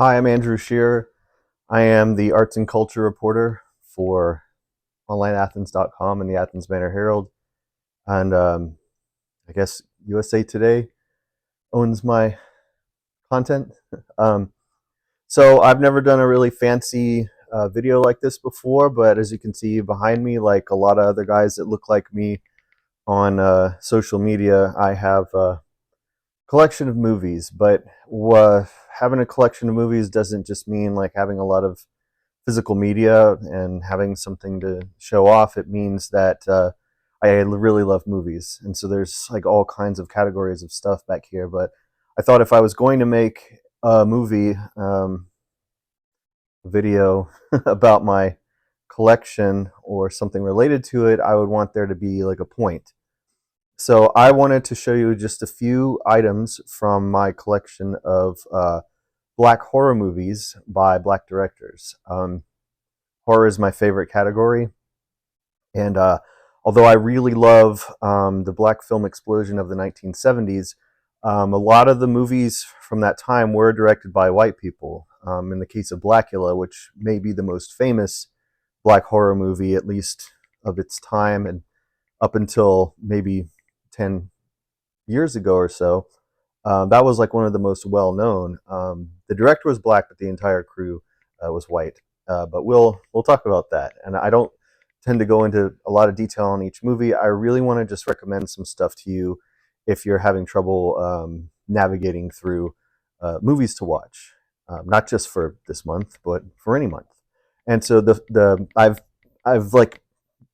Hi, I'm Andrew Shearer. I am the arts and culture reporter for OnlineAthens.com and the Athens Banner Herald. And I guess USA Today owns my content. Um, so I've never done a really fancy video like this before, but as you can see behind me, like a lot of other guys that look like me on social media, I have collection of movies, but having a collection of movies doesn't just mean like having a lot of physical media and having something to show off. It means that I really love movies, and so there's like all kinds of categories of stuff back here. But I thought if I was going to make a movie video about my collection or something related to it, I would want there to be like a point. So I wanted to show you just a few items from my collection of black horror movies by black directors. Horror is my favorite category, and although I really love the black film explosion of the 1970s, a lot of the movies from that time were directed by white people. In the case of Blackula, which may be the most famous black horror movie, at least of its time, and up until maybe 10 years ago or so, that was like one of the most well known. The director was black, but the entire crew was white. But we'll talk about that. And I don't tend to go into a lot of detail on each movie. I really want to just recommend some stuff to you if you're having trouble navigating through movies to watch, not just for this month, but for any month. And so I've like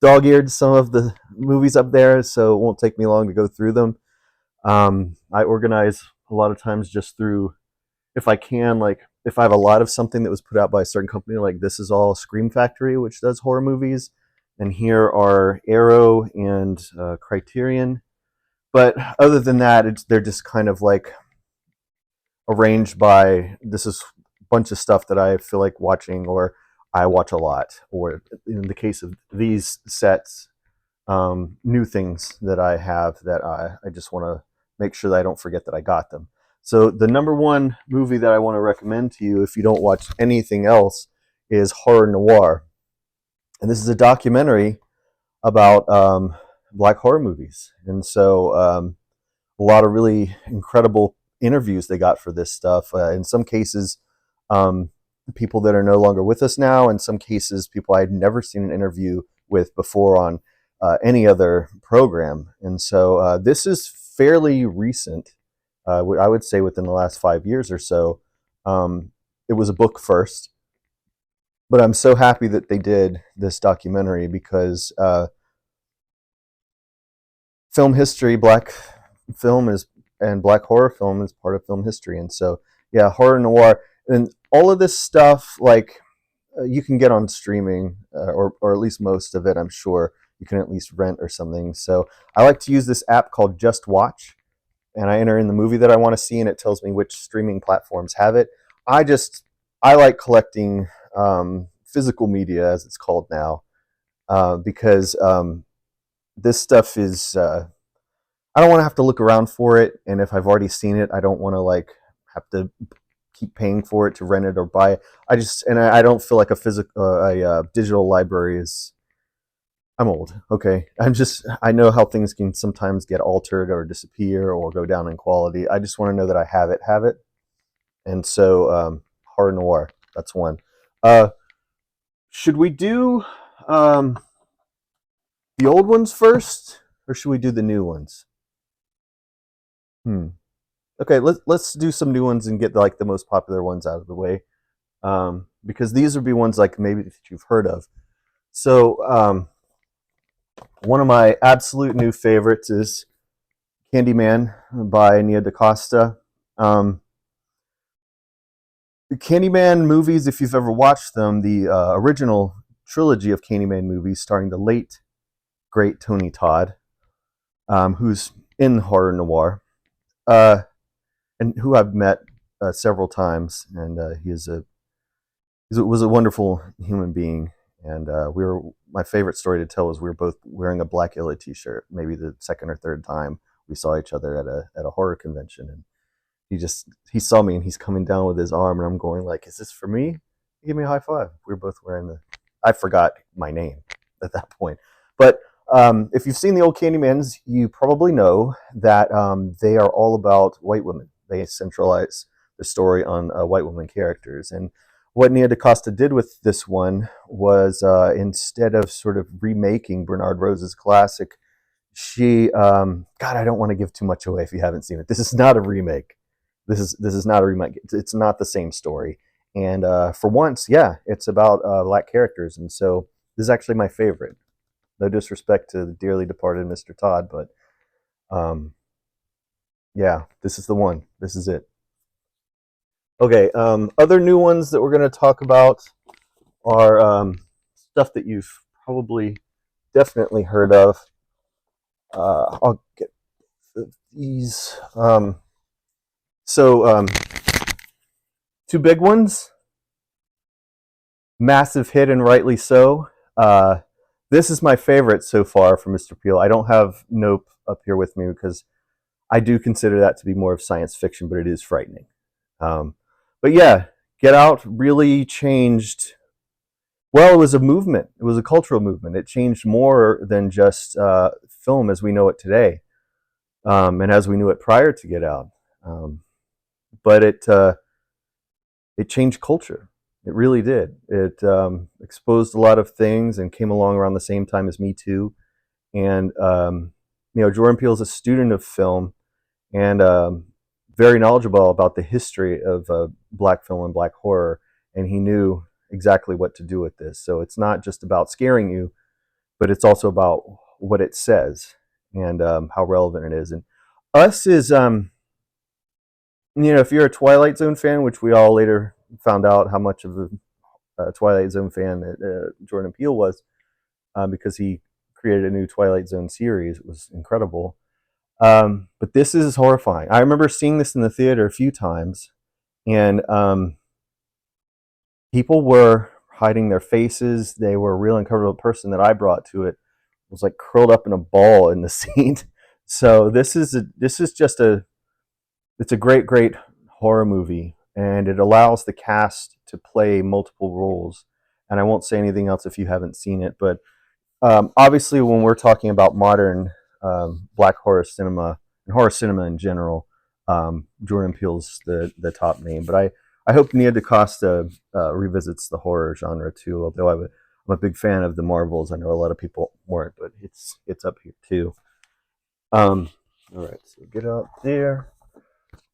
dog-eared some of the movies up there, so it won't take me long to go through them. I organize a lot of times just through, if I can, like if I have a lot of something that was put out by a certain company, like this is all Scream Factory, which does horror movies, and here are Arrow and Criterion. But other than that, they're just kind of like arranged by this is a bunch of stuff that I feel like watching or I watch a lot, or in the case of these sets, new things that I have that I just want to make sure that I don't forget that I got them. So the number one movie that I want to recommend to you, if you don't watch anything else, is Horror Noir, and this is a documentary about black horror movies. And so a lot of really incredible interviews they got for this stuff. In some cases, um, people that are no longer with us now. In some cases, people I had never seen an interview with before on any other program. And so this is fairly recent. I would say within the last 5 years or so. It was a book first, but I'm so happy that they did this documentary because film history, black film is, and black horror film is part of film history. And so, yeah, horror noir and all of this stuff, like you can get on streaming, or at least most of it, I'm sure you can at least rent or something. So I like to use this app called Just Watch, and I enter in the movie that I want to see, and it tells me which streaming platforms have it. I just I like collecting physical media, as it's called now, because this stuff is I don't want to have to look around for it, and if I've already seen it, I don't want to like have to keep paying for it to rent it or buy it. I don't feel like a physical digital library is. I'm old. Okay, I know how things can sometimes get altered or disappear or go down in quality. I just want to know that I have it, and so horror noir. That's one. Uh, should we do um, the old ones first, or should we do the new ones? Hmm. Okay, let's do some new ones and get like the most popular ones out of the way, because these would be ones like maybe that you've heard of. So one of my absolute new favorites is Candyman by Nia DaCosta. Um, the Candyman movies, if you've ever watched them, the original trilogy of Candyman movies starring the late great Tony Todd, who's in horror noir, uh, and who I've met several times, and he was a wonderful human being. And my favorite story to tell was we were both wearing a Black Illa T-shirt. Maybe the second or third time we saw each other at a horror convention, and He saw me and he's coming down with his arm, and I'm going like, "Is this for me?" He gave me a high five. We were both wearing the. I forgot my name at that point, but if you've seen the old Candymans, you probably know that they are all about white women. They centralize the story on white women characters, and what Nia DaCosta did with this one was instead of sort of remaking Bernard Rose's classic, she God, I don't want to give too much away if you haven't seen it. This is not a remake. This is not a remake. It's not the same story. And for once, yeah, it's about black characters, and so this is actually my favorite. No disrespect to the dearly departed Mr. Todd, but um, yeah, this is the one. This is it. Okay, other new ones that we're going to talk about are stuff that you've probably definitely heard of. I'll get these. So, two big ones. Massive hit and rightly so. This is my favorite so far from Mr. Peele. I don't have Nope up here with me because I do consider that to be more of science fiction, but it is frightening. Um, but yeah, Get Out really changed. Well, it was a movement. It was a cultural movement. It changed more than just film as we know it today, and as we knew it prior to Get Out. But it changed culture. It really did. It exposed a lot of things and came along around the same time as Me Too. And Jordan Peele is a student of film and very knowledgeable about the history of black film and black horror, and he knew exactly what to do with this. So it's not just about scaring you, but it's also about what it says and how relevant it is. And Us is, if you're a Twilight Zone fan, which we all later found out how much of a Twilight Zone fan that Jordan Peele was, because he created a new Twilight Zone series. It was incredible. But this is horrifying. I remember seeing this in the theater a few times, and people were hiding their faces. They were real uncomfortable. The person that I brought to it was like curled up in a ball in the seat. So it's a great horror movie, and it allows the cast to play multiple roles. And I won't say anything else if you haven't seen it, but obviously, when we're talking about modern black horror cinema and horror cinema in general, Jordan Peele's the top name. But I hope Nia DaCosta revisits the horror genre too. Although I'm a big fan of the Marvels, I know a lot of people weren't, but it's up here too. All right, so Get Out there.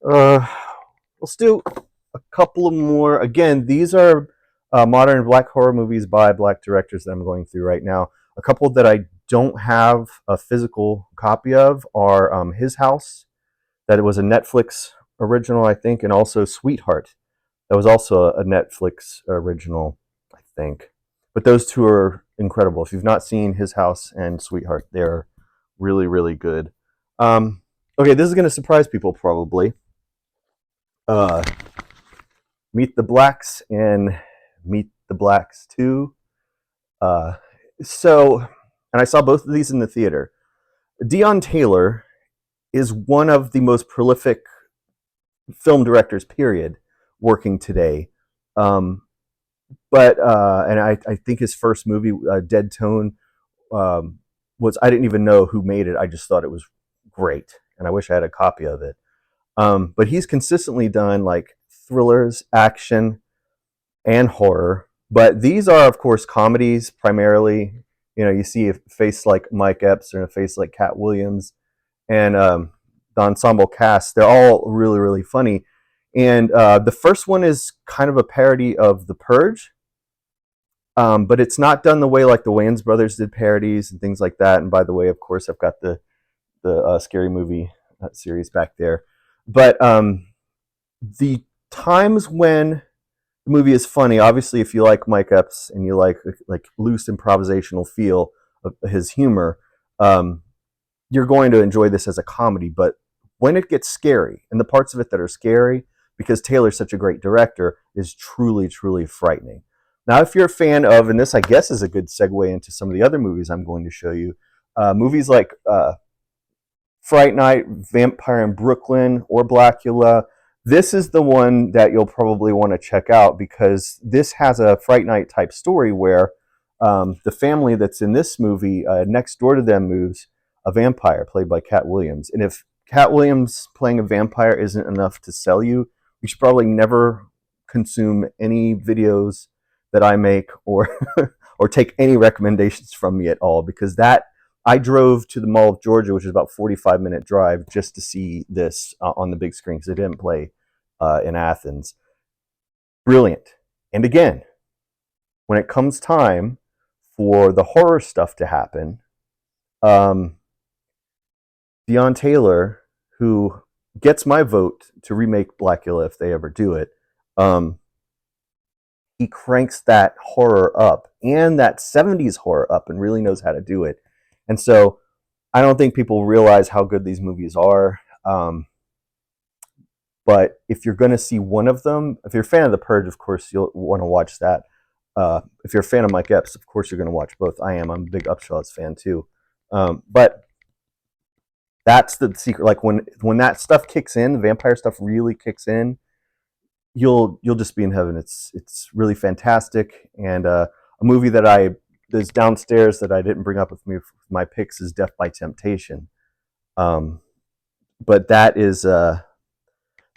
Let's do a couple of more. Again, these are modern black horror movies by black directors that I'm going through right now. A couple that I don't have a physical copy of are His House, that it was a Netflix original, I think, and also Sweetheart. That was also a Netflix original, I think. But those two are incredible. If you've not seen His House and Sweetheart, they're really, really good. Okay, this is going to surprise people probably. Meet the Blacks and Meet the Blacks 2. And I saw both of these in the theater. Deon Taylor is one of the most prolific film directors, period, working today. And I think his first movie, Dead Tone, was, I didn't even know who made it. I just thought it was great, and I wish I had a copy of it. But he's consistently done like thrillers, action, and horror. But these are, of course, comedies primarily. You see a face like Mike Epps or a face like Cat Williams, and the ensemble cast. They're all really, really funny. And the first one is kind of a parody of The Purge, but it's not done the way like the Wayans brothers did parodies and things like that. And by the way, of course, I've got the Scary Movie series back there. But the times when the movie is funny, obviously, if you like Mike Epps and you like loose improvisational feel of his humor, you're going to enjoy this as a comedy. But when it gets scary, and the parts of it that are scary, because Taylor's such a great director, is truly, truly frightening. Now, if you're a fan of, and this I guess is a good segue into some of the other movies I'm going to show you, movies like Fright Night, Vampire in Brooklyn, or Blackula, This is the one that you'll probably want to check out because this has a Fright Night type story where the family that's in this movie, next door to them moves a vampire played by Cat Williams. And if Cat Williams playing a vampire isn't enough to sell you, you should probably never consume any videos that I make or or take any recommendations from me at all, because that I drove to the Mall of Georgia, which is about 45-minute drive, just to see this on the big screen because it didn't play in Athens. Brilliant. And again, when it comes time for the horror stuff to happen, Deon Taylor, who gets my vote to remake Blackula if they ever do it, he cranks that horror up and that 70s horror up and really knows how to do it. And so I don't think people realize how good these movies are. But if you're going to see one of them, if you're a fan of The Purge, of course, you'll want to watch that. If you're a fan of Mike Epps, of course, you're going to watch both. I'm a big Upshaw's fan, too. But that's the secret. Like, when that stuff kicks in, the vampire stuff really kicks in, you'll just be in heaven. It's really fantastic. And a movie that is downstairs that I didn't bring up with me for my picks is Death by Temptation. But that is a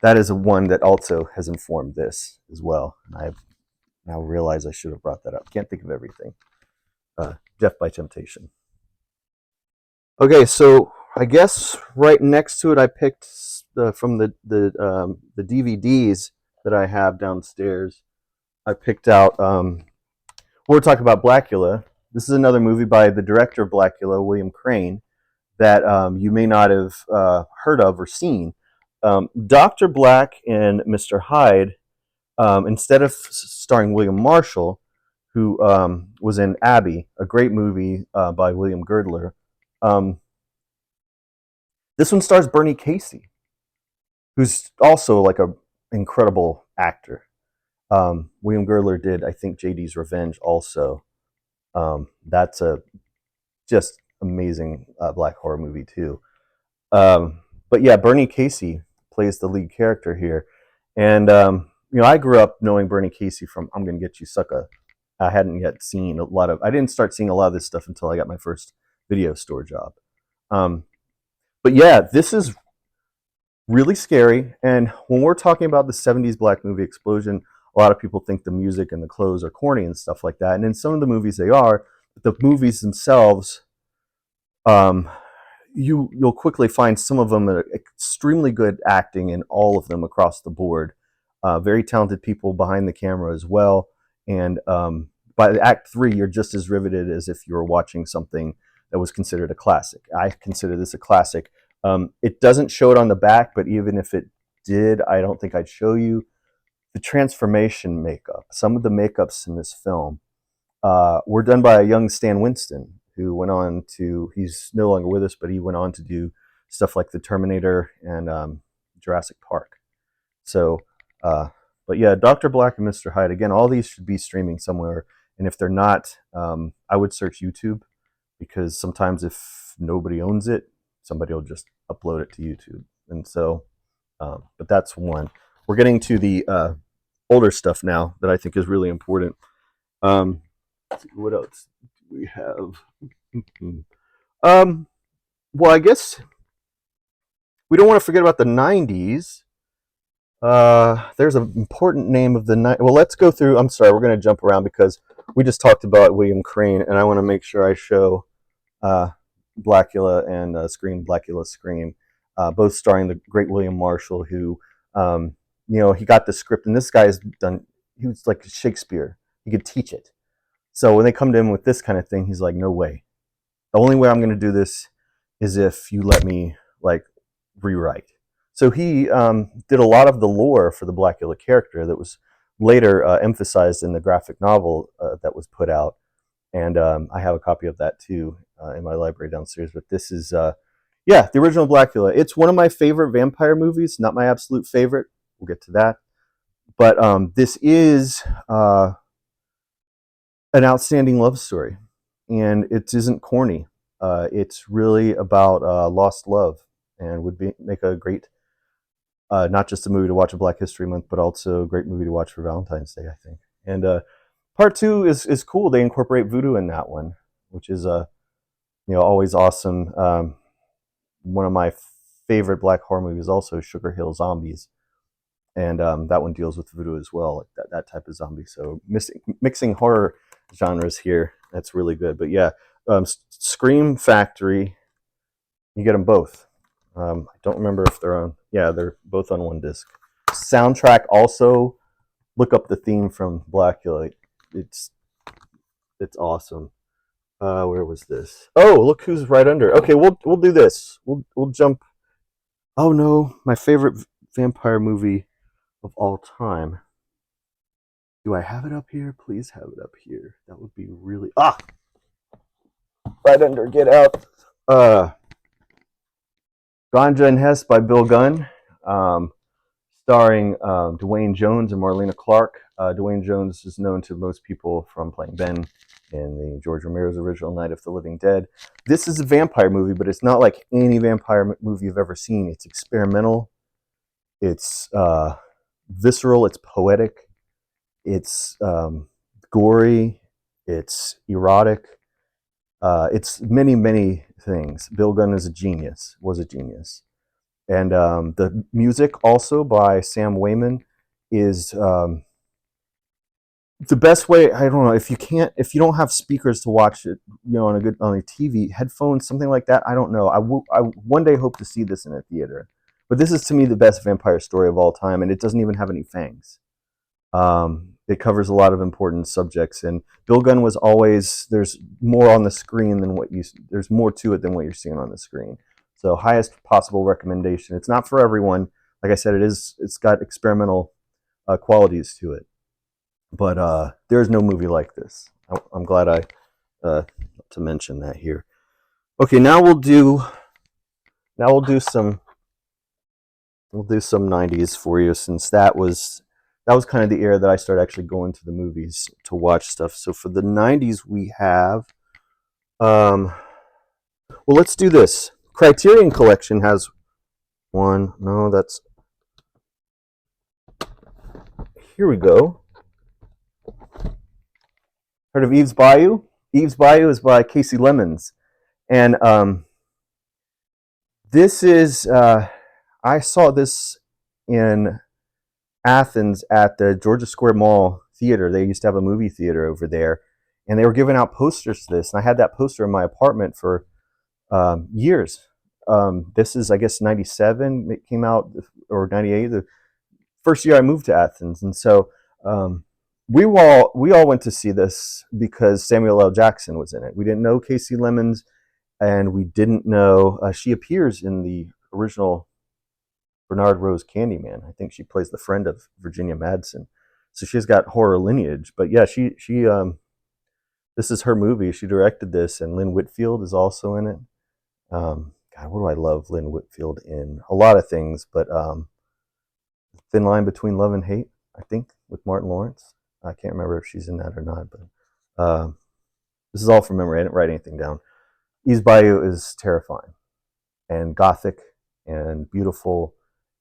one that also has informed this as well. And I now realize I should have brought that up. Can't think of everything. Death by Temptation. Okay, so I guess right next to it, I picked from the DVDs that I have downstairs. I picked out. We're talking about Blackula. This is another movie by the director of Blackula, William Crane, that you may not have heard of or seen. Dr. Black and Mr. Hyde, instead of starring William Marshall, who was in Abby, a great movie by William Girdler, this one stars Bernie Casey, who's also like an incredible actor. William Girdler did, I think, JD's Revenge also. That's a just amazing black horror movie too. But yeah, Bernie Casey plays the lead character here. And I grew up knowing Bernie Casey from I'm Gonna Get You, Sucker. I hadn't yet seen I didn't start seeing a lot of this stuff until I got my first video store job. But yeah, this is really scary. And when we're talking about the 70s black movie explosion, a lot of people think the music and the clothes are corny and stuff like that. And in some of the movies they are, but the movies themselves, you'll quickly find some of them are extremely good acting in all of them across the board. Very talented people behind the camera as well. And by Act 3, you're just as riveted as if you were watching something that was considered a classic. I consider this a classic. It doesn't show it on the back, but even if it did, I don't think I'd show you. The transformation makeup, some of the makeups in this film were done by a young Stan Winston, who went on to, he's no longer with us, but he went on to do stuff like The Terminator and Jurassic Park. So, but yeah, Dr. Black and Mr. Hyde, again, all these should be streaming somewhere. And if they're not, I would search YouTube, because sometimes if nobody owns it, somebody will just upload it to YouTube. And so, but that's one. We're getting to the older stuff now that I think is really important. Let's see, what else do we have? Well, I guess we don't want to forget about the 90s. There's an important name of the night. Well, let's go through. I'm sorry, we're going to jump around because we just talked about William Crane, and I want to make sure I show Blackula and Scream, Blackula Scream, both starring the great William Marshall, who, he got the script, and this guy's done, he was like Shakespeare. He could teach it. So when they come to him with this kind of thing, he's like, no way. The only way I'm going to do this is if you let me, like, rewrite. So he did a lot of the lore for the Blackula character that was later emphasized in the graphic novel that was put out. And I have a copy of that too in my library downstairs. But this is, the original Blackula. It's one of my favorite vampire movies, not my absolute favorite. We'll get to that. But this is an outstanding love story. And it isn't corny. It's really about lost love, and would make a great Not just a movie to watch in Black History Month, but also a great movie to watch for Valentine's Day, I think. And part two is cool. They incorporate voodoo in that one, which is always awesome. One of my favorite black horror movies also Sugar Hill Zombies, and that one deals with voodoo as well, like that type of zombie. So mixing horror genres here, that's really good. But yeah, Scream Factory, you get them both. I don't remember if they're on. Yeah, they're both on one disc. Soundtrack also. Look up the theme from Blackula. It's it's awesome. Where was this? Oh, look who's right under. Okay, we'll do this. We'll jump. Oh no, my favorite vampire movie of all time. Do I have it up here? Please have it up here. That would be really right under. Get out. Ganja and Hess by Bill Gunn, starring Dwayne Jones and Marlena Clark. Dwayne Jones is known to most people from playing Ben in the George Romero's original Night of the Living Dead. This is a vampire movie, but it's not like any vampire movie you've ever seen. It's experimental. It's visceral. It's poetic. It's gory. It's erotic. It's many, many things. Bill Gunn is a genius. Was a genius. And the music also by Sam Wayman is the best way. I don't know if you don't have speakers to watch it, on a TV, headphones, something like that. I don't know. I one day hope to see this in a theater. But this is to me the best vampire story of all time, and it doesn't even have any fangs. It covers a lot of important subjects, and Bill Gunn was always, there's more on the screen than there's more to it than what you're seeing on the screen. So highest possible recommendation. It's not for everyone. Like I said, it's got experimental qualities to it, but there's no movie like this. I'm glad I to mention that here. Okay, now we'll do some 90s for you, since that was kind of the era that I started actually going to the movies to watch stuff. So for the 90s, we have, well, let's do this. Criterion Collection has one. No, that's, here we go. Heard of Eve's Bayou? Eve's Bayou is by Casey Lemons. And this is, I saw this in Athens at the Georgia Square Mall Theater. They used to have a movie theater over there, and they were giving out posters to this. And I had that poster in my apartment for years. This is, I guess, 97. It came out, or 98, the first year I moved to Athens. And so we all went to see this because Samuel L. Jackson was in it. We didn't know Casey Lemons, and we didn't know she appears in the original Bernard Rose Candyman. I think she plays the friend of Virginia Madsen. So she's got horror lineage. But yeah, she this is her movie. She directed this, and Lynn Whitfield is also in it. God, what do I love Lynn Whitfield in? A lot of things, but Thin Line Between Love and Hate, I think, with Martin Lawrence. I can't remember if she's in that or not, but this is all from memory. I didn't write anything down. Eve's Bayou is terrifying and gothic and beautiful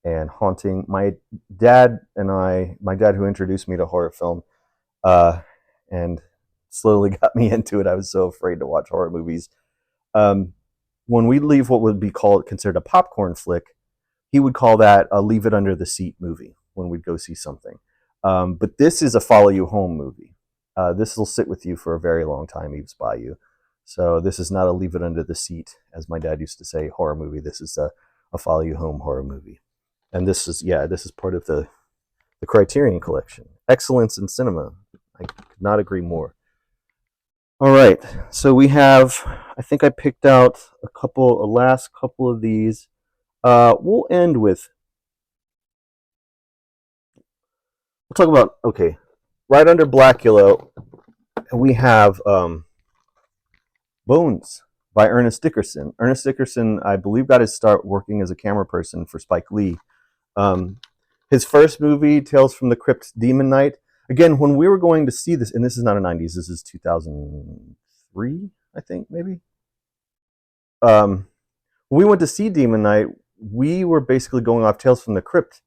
and haunting. My dad who introduced me to horror film, and slowly got me into it. I was so afraid to watch horror movies. When we leave what would be considered a popcorn flick, he would call that a leave it under the seat movie when we'd go see something. But this is a follow you home movie. This will sit with you for a very long time, Eve's Bayou. So this is not a leave it under the seat, as my dad used to say, horror movie. This is a follow you home horror movie. And this is part of the Criterion Collection. Excellence in cinema. I could not agree more. All right, so we have, I think I picked out a last couple of these. We'll end with, we'll talk about, okay, right under Blackula, we have Bones by Ernest Dickerson. Ernest Dickerson, I believe, got his start working as a camera person for Spike Lee. His first movie, Tales from the Crypt, Demon Knight. Again, when we were going to see this, and this is not a 90s, this is 2003, I think, maybe. When we went to see Demon Knight, we were basically going off Tales from the Crypt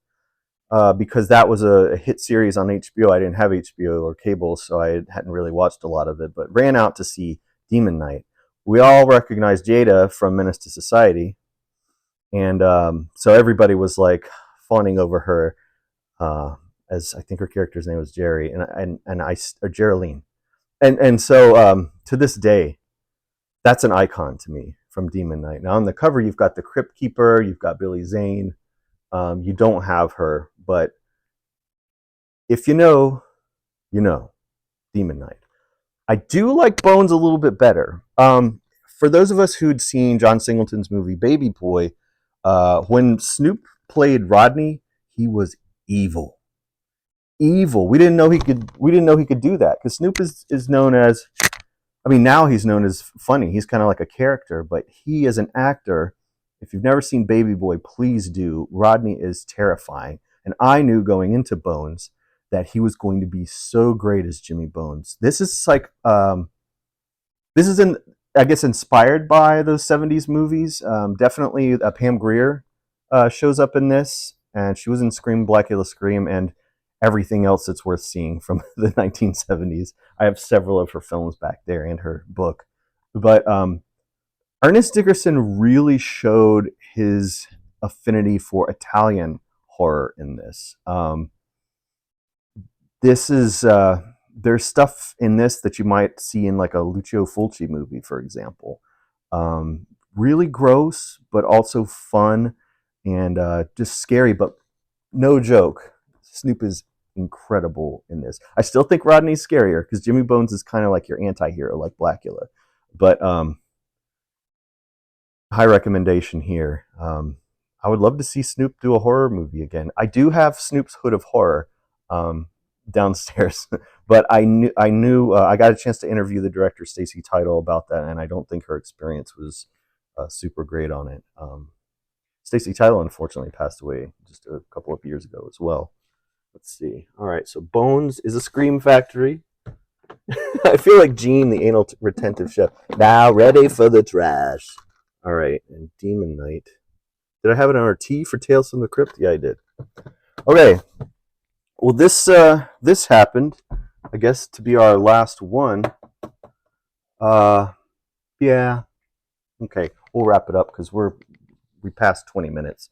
because that was a hit series on HBO. I didn't have HBO or cable, so I hadn't really watched a lot of it, but ran out to see Demon Knight. We all recognized Jada from Menace to Society, and so everybody was like fawning over her, as I think her character's name was Jerry, and I or Geraldine, and so to this day, that's an icon to me from Demon Knight. Now on the cover, you've got the Crypt Keeper, you've got Billy Zane. You don't have her, but if you know, you know. Demon Knight. I do like Bones a little bit better. For those of us who'd seen John Singleton's movie Baby Boy, when Snoop played Rodney, he was evil. Evil. We didn't know he could. We didn't know he could do that because Snoop is known as. I mean, now he's known as funny. He's kind of like a character, but he as an actor. If you've never seen Baby Boy, please do. Rodney is terrifying, and I knew going into Bones that he was going to be so great as Jimmy Bones. This is like this is I guess inspired by those '70s movies. Definitely, Pam Grier shows up in this, and she was in Scream, Blackula Scream, and everything else that's worth seeing from the 1970s. I have several of her films back there and her book, but Ernest Dickerson really showed his affinity for Italian horror in this. This is there's stuff in this that you might see in like a Lucio Fulci movie, for example. Really gross, but also fun and just scary, but no joke. Snoop is incredible in this. I still think Rodney's scarier because Jimmy Bones is kind of like your anti-hero, like Blackula. But high recommendation here. I would love to see Snoop do a horror movie again. I do have Snoop's Hood of Horror downstairs, but I knew I got a chance to interview the director Stacy Title about that, and I don't think her experience was super great on it. Stacy Title unfortunately passed away just a couple of years ago as well. Let's see. All right, so Bones is a Scream Factory. I feel like Gene, the anal retentive chef. Now ready for the trash. All right, and Demon Knight. Did I have it on our T for Tales from the Crypt? Yeah, I did. Okay. Well, this happened, I guess, to be our last one. Yeah. Okay, we'll wrap it up because we passed 20 minutes.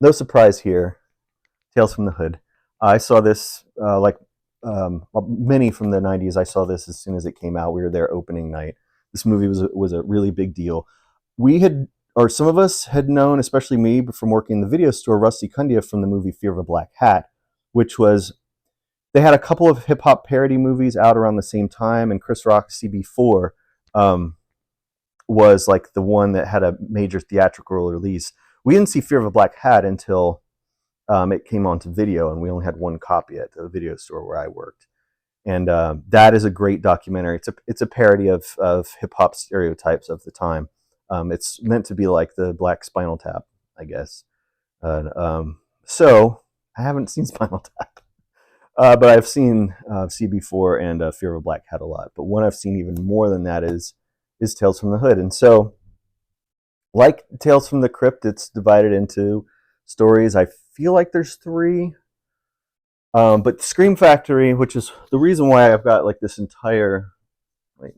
No surprise here. Tales from the Hood. I saw this like many from the 90s. I saw this as soon as it came out. We were there opening night. This movie was a really big deal. We had, or some of us had known, especially me, from working in the video store, Rusty Cundia from the movie Fear of a Black Hat, which was, they had a couple of hip hop parody movies out around the same time, and Chris Rock's CB4 was like the one that had a major theatrical release. We didn't see Fear of a Black Hat until it came onto video, and we only had one copy at the video store where I worked. And that is a great documentary. It's a parody of hip hop stereotypes of the time. It's meant to be like the Black Spinal Tap, I guess. So I haven't seen Spinal Tap, but I've seen CB4 and Fear of a Black Hat a lot. But one I've seen even more than that is Tales from the Hood. And so, like Tales from the Crypt, it's divided into stories. I feel like there's 3. But Scream Factory, which is the reason why I've got like this entire, like,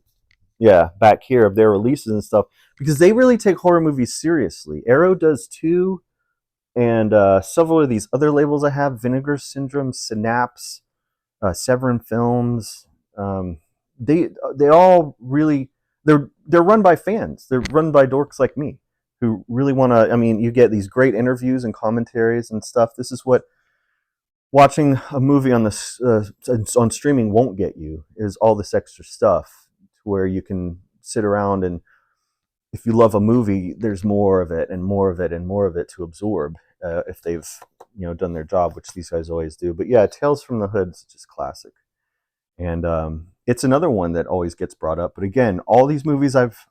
yeah, back here of their releases and stuff, because they really take horror movies seriously. Arrow does too, and several of these other labels I have, Vinegar Syndrome, Synapse, Severin Films, they all really, they're run by fans. They're run by dorks like me who really want to. I mean, you get these great interviews and commentaries and stuff. This is what watching a movie on this on streaming won't get you, is all this extra stuff where you can sit around, and if you love a movie, there's more of it and more of it and more of it to absorb if they've done their job, which these guys always do. But yeah, Tales from the Hood is just classic, and it's another one that always gets brought up. But again, all these movies I've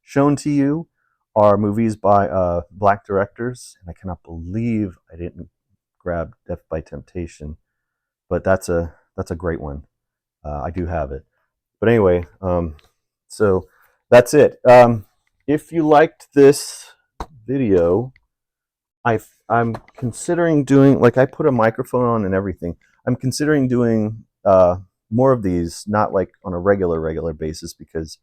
shown to you are movies by black directors, and I cannot believe I didn't grab Death by Temptation, but that's a great one. I do have it. But anyway, so that's it. If you liked this video, I'm considering doing, like, I put a microphone on and everything. I'm considering doing more of these, not like on a regular basis, because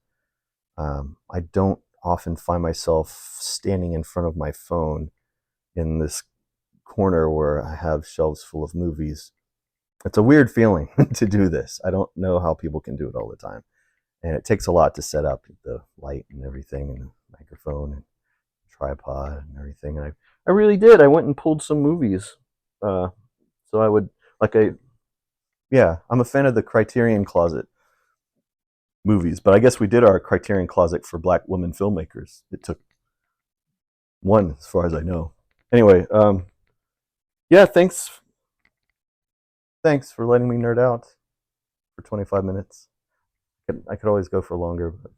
I don't often find myself standing in front of my phone in this corner where I have shelves full of movies. It's a weird feeling to do this. I don't know how people can do it all the time. And it takes a lot to set up the light and everything, and the microphone and tripod and everything. And I really did. I went and pulled some movies. So I would, like, yeah, I'm a fan of the Criterion Closet movies, but I guess we did our Criterion Closet for Black women filmmakers. It took one, as far as I know. Anyway, yeah, thanks for letting me nerd out for 25 minutes. I could always go for longer, but